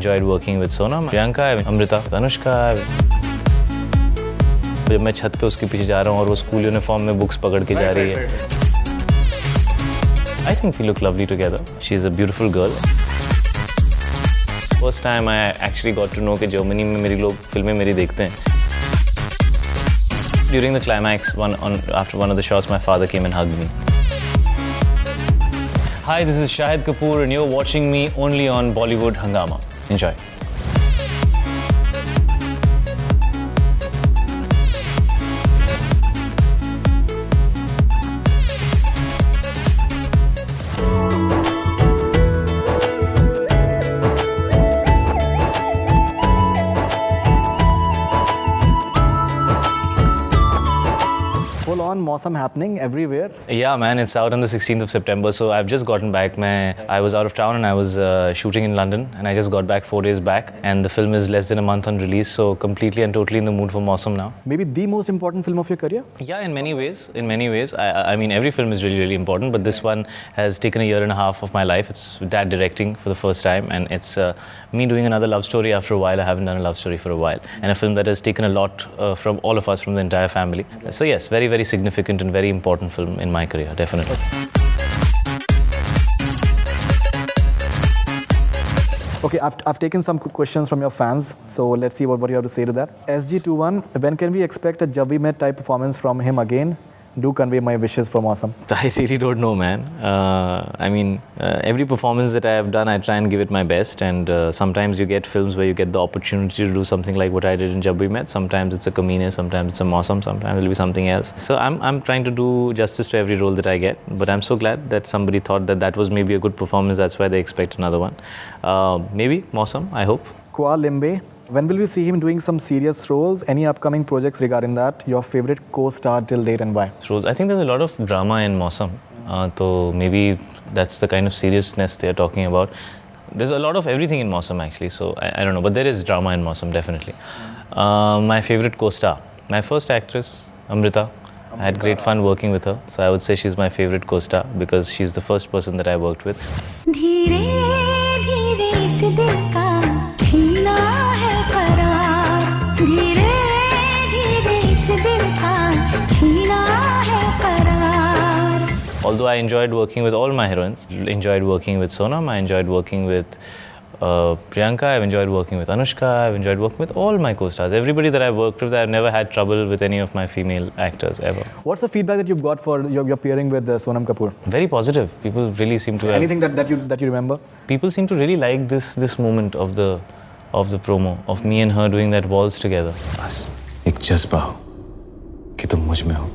enjoyed working with Sonam, Priyanka, Amrita, Anushka. जब मैं छत पे उसके पीछे जा रहा हूँ और वो स्कूल यूनिफॉर्म में बुक्स पकड़ के जा रही है. I think we look lovely together. She's a beautiful girl. First time I actually got to know कि जर्मनी में मेरी लोग फिल्में मेरी देखते हैं. During the climax, after one of the shots, my father came and hugged me. Hi, this is Shahid Kapoor and you're watching me only on Bollywood Hungama. Enjoy. Mausam happening everywhere. Yeah, man, it's out on the 16th of September. So I've just gotten back. I was out of town and I was shooting in London, and I just got back 4 days back. And the film is less than a month on release, so completely and totally in the mood for Mausam now. Maybe the most important film of your career? Yeah, in many ways. In many ways. I mean, every film is really, really important, but this one has taken a year and a half of my life. It's Dad directing for the first time, and it's me doing another love story after a while. I haven't done a love story for a while, and a film that has taken a lot from all of us, from the entire family. So yes, very, very significant and very important film in my career, definitely. Okay, I've taken some questions from your fans, so let's see what you have to say to that. SG21, when can we expect a Jab We Met type performance from him again? Do convey my wishes for Mausam. I really don't know, man. I mean, every performance that I have done, I try and give it my best. And sometimes you get films where you get the opportunity to do something like what I did in Jab We Met. Sometimes it's a Kamine, sometimes it's a Mausam, sometimes it'll be something else. So I'm trying to do justice to every role that I get. But I'm so glad that somebody thought that that was maybe a good performance. That's why they expect another one. Maybe Mausam, I hope. Kwa Limbe. When will we see him doing some serious roles? Any upcoming projects regarding that? Your favorite co-star till date and why? I think there's a lot of drama in Mausam. So maybe that's the kind of seriousness they're talking about. There's a lot of everything in Mausam actually, so I don't know. But there is drama in Mausam, definitely. My favorite co-star, my first actress, Amrita. I had great fun working with her. So I would say she's my favorite co-star because she's the first person that I worked with. Although I enjoyed working with all my heroines, enjoyed working with Sonam, I enjoyed working with Priyanka, I've enjoyed working with Anushka, I've enjoyed working with all my co-stars. Everybody that I've worked with, I've never had trouble with any of my female actors ever. What's the feedback that you've got for your pairing with Sonam Kapoor? Very positive. People really seem to Anything that you remember? People seem to really like this moment of the promo, of me and her doing that waltz together. बस एक जज्बा हो कि तुम मुझ में हो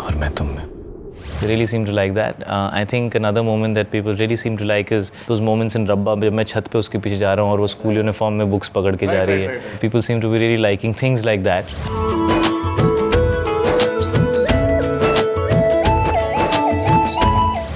और मैं तुम में. They really seem to like that. I think another moment that people really seem to like is those moments in Rabba जब मैं छत पे उसके पीछे जा रहा हूँ और वो स्कूल यूनिफॉर्म में बुक्स पकड़ के जा रही है. People seem to be really liking things like that.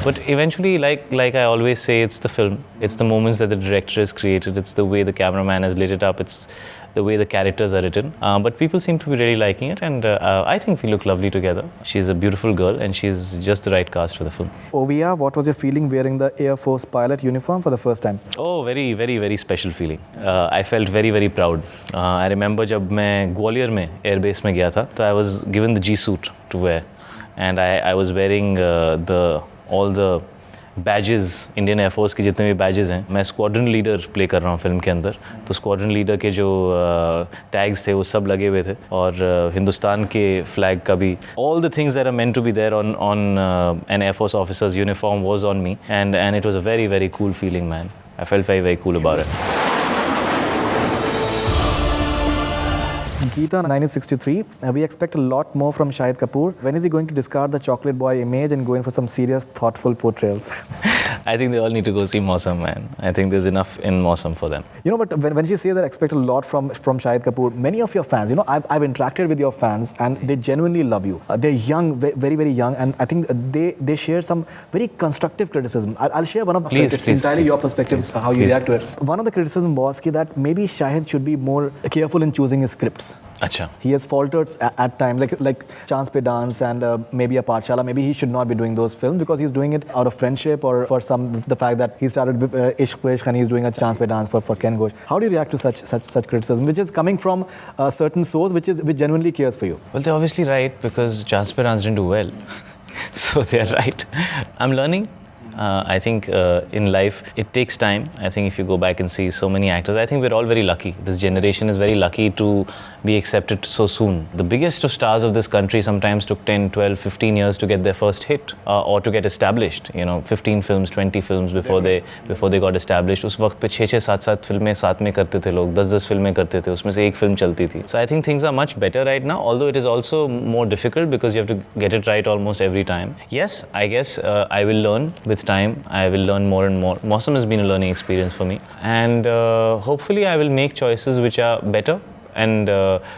But eventually, like I always say, it's the film. It's the moments that the director has created. It's the way the cameraman has lit it up. It's the way the characters are written. But people seem to be really liking it, and I think we look lovely together. She's a beautiful girl, and she's just the right cast for the film. Ovia, what was your feeling wearing the Air Force pilot uniform for the first time? Oh, very, very, very special feeling. I felt very, very proud. I remember जब मैं ग्वालियर में airbase में गया था, so I was given the G suit to wear, and I was wearing all the badges, Indian air force के जितने भी badges हैं, मैं स्क्वाड्रन लीडर प्ले कर रहा हूँ फिल्म के अंदर. तो स्क्वाड्रन लीडर के जो टैग्स थे वो सब लगे हुए थे, और हिंदुस्तान के फ्लैग का भी. All the things that are meant to be there on an air force officers uniform was on me, and it was a very, very cool feeling, man. I felt very, very cool about it. Geeta 1963, we expect a lot more from Shahid Kapoor. When is he going to discard the chocolate boy image and go in for some serious, thoughtful portrayals? I think they all need to go see Mausam, man. I think there's enough in Mausam for them. You know, but when she says that expect a lot from Shahid Kapoor, many of your fans, you know, I've interacted with your fans and they genuinely love you. They're young, very, very young, and I think they share some very constructive criticism. I'll share one of the it's entirely your perspective, how you react to it. One of the criticism was that maybe Shahid should be more careful in choosing his scripts. Acha. He has faltered at times, like Chance Pe Dance and maybe a Pathshala. Maybe he should not be doing those films because he's doing it out of friendship or for the fact that he started with Ishq Vishq and he's doing a Chance Pe Dance for Ken Ghosh. How do you react to such criticism, which is coming from a certain source which genuinely cares for you? Well, they're obviously right because Chance Pe Dance didn't do well. So they're right. I'm learning. I think in life, it takes time. I think if you go back and see so many actors, I think we're all very lucky. This generation is very lucky to be accepted so soon. The biggest of stars of this country sometimes took 10, 12, 15 years to get their first hit or to get established. 15 films, 20 films before they got established. उस वक्त पे 6-6, 7-7 फिल्में साथ में करते थे लोग, 10-10 फिल्में करते थे, उसमें से एक फिल्म चलती थी. So I think things are much better right now, although it is also more difficult because you have to get it right almost every time. Yes, I guess I will learn with time. I will learn more and more. Mausam has been a learning experience for me, and hopefully I will make choices which are better and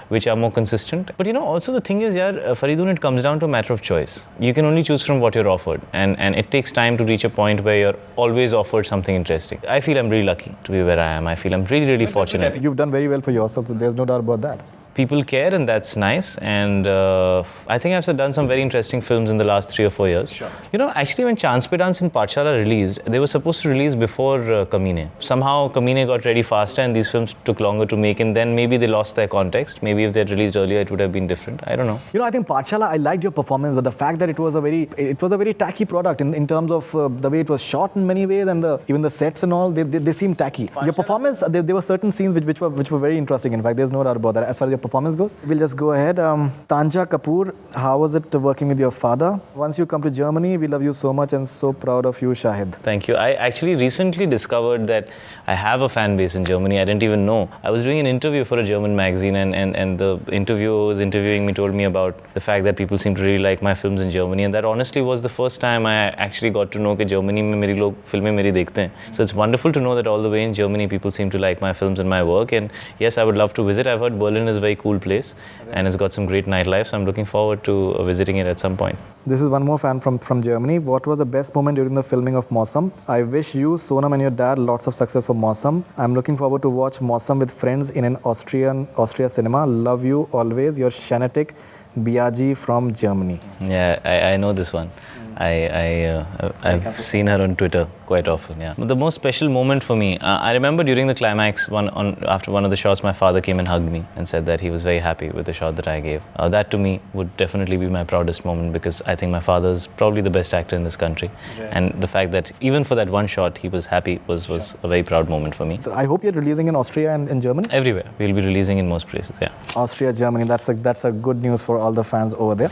which are more consistent. But also the thing is, Faridoon, it comes down to a matter of choice. You can only choose from what you're offered, and it takes time to reach a point where you're always offered something interesting. I feel I'm really lucky to be where I am. I feel I'm really, really fortunate. You've done very well for yourself, so there's no doubt about that. People care, and that's nice. And I think I've done some very interesting films in the last 3 or 4 years. Sure. Actually, when Chance Pe Dance and Pathshala released, they were supposed to release before Kamine. Somehow, Kamine got ready faster, and these films took longer to make. And then maybe they lost their context. Maybe if they had released earlier, it would have been different. I don't know. I think Pathshala, I liked your performance, but the fact that it was a very tacky product in terms of the way it was shot in many ways, and even the sets and all, they seemed tacky. Your performance, there were certain scenes which were very interesting. In fact, there's no doubt about that. As far as your performance goes, we'll just go ahead. Tanja Kapoor, how was it working with your father? Once you come to Germany, we love you so much and so proud of you, Shahid. Thank you. I actually recently discovered that I have a fan base in Germany. I didn't even know. I was doing an interview for a German magazine, and the interviewer who was interviewing me told me about the fact that people seem to really like my films in Germany, and that honestly was the first time I actually got to know that Germany mein meri log filmein meri dekhte hain. So it's wonderful to know that all the way in Germany people seem to like my films and my work, and yes, I would love to visit. I've heard Berlin is a very cool place and it's got some great nightlife, so I'm looking forward to visiting it at some point. This is one more fan from Germany. What was the best moment during the filming of Mausam? I wish you, Sonam and your dad lots of success for Mausam. I'm looking forward to watch Mausam with friends in an Austria cinema. Love you always, your Shanatic Biagi from Germany. Yeah, I know this one. I've seen her on Twitter quite often. Yeah. But the most special moment for me, I remember during the climax, after one of the shots, my father came and hugged me and said that he was very happy with the shot that I gave. That to me would definitely be my proudest moment because I think my father's probably the best actor in this country, and the fact that even for that one shot he was happy was a very proud moment for me. I hope you're releasing in Austria and in Germany. Everywhere, we'll be releasing in most places. Yeah. Austria, Germany. That's a good news for all the fans over there.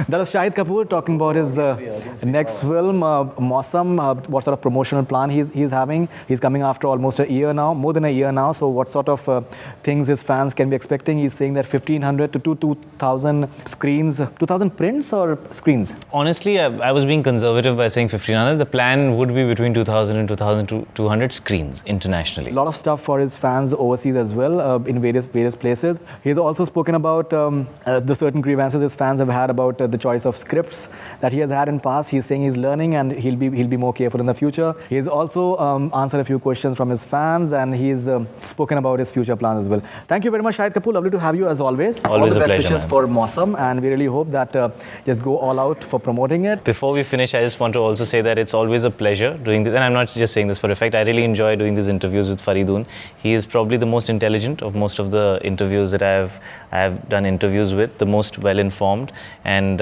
That was Shahid Kapoor talking about his next film, Mausam. What sort of promotional plan he's having. He's coming after almost a year now, more than a year now. So what sort of things his fans can be expecting? He's saying that 1,500 to 2,000 screens, 2,000 prints or screens? Honestly, I was being conservative by saying 1,500. The plan would be between 2,000 and 2,200 screens internationally. A lot of stuff for his fans overseas as well, in various places. He's also spoken about the certain grievances his fans have had about the choice of scripts that he has had in past. He's saying he's learning and he'll be more careful in the future. He's also answered a few questions from his fans, and he's spoken about his future plans as well. Thank you very much, Shahid Kapoor. Lovely to have you as always. Always all the a best pleasure, wishes man. for Mausam, and we really hope that just go all out for promoting it. Before we finish, I just want to also say that it's always a pleasure doing this, and I'm not just saying this for effect. I really enjoy doing these interviews with Faridoon. He is probably the most intelligent of most of the interviews that I have done interviews with, the most well informed, and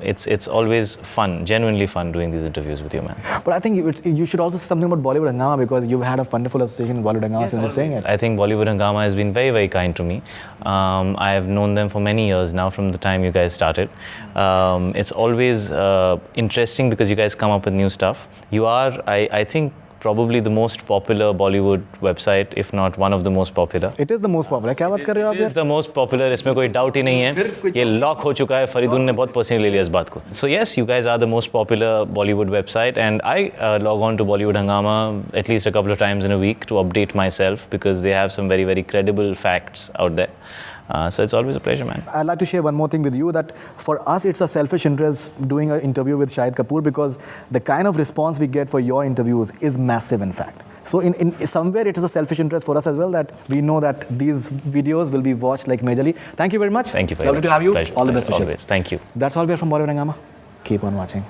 it's always fun, genuinely fun doing these interviews with you, man. But I think you should also say something about Bollywood Hungama, because you've had a wonderful association with Bollywood Hungama since you're saying it. I think Bollywood Hungama has been very, very kind to me. I have known them for many years now, from the time you guys started. It's always interesting because you guys come up with new stuff. You are, I think, probably the most popular Bollywood website, if not one of the most popular. It is the most popular. क्या बात कर रहे हो आप It is the most popular. इसमें कोई doubt ही नहीं है. ये lock हो चुका है. फरीदून ने बहुत personally ले लिया इस बात को. So yes, you guys are the most popular Bollywood website, and I log on to Bollywood Hungama at least a couple of times in a week to update myself because they have some very, very credible facts out there. So it's always a pleasure, man. I'd like to share one more thing with you, that for us it's a selfish interest doing an interview with Shahid Kapoor, because the kind of response we get for your interviews is massive, in fact. So in somewhere it is a selfish interest for us as well, that we know that these videos will be watched like majorly. Thank you very much. Thank you for Lovely to have you. Pleasure. All the best wishes. Always. Thank you. That's all we have from Bollywood Hungama. Keep on watching.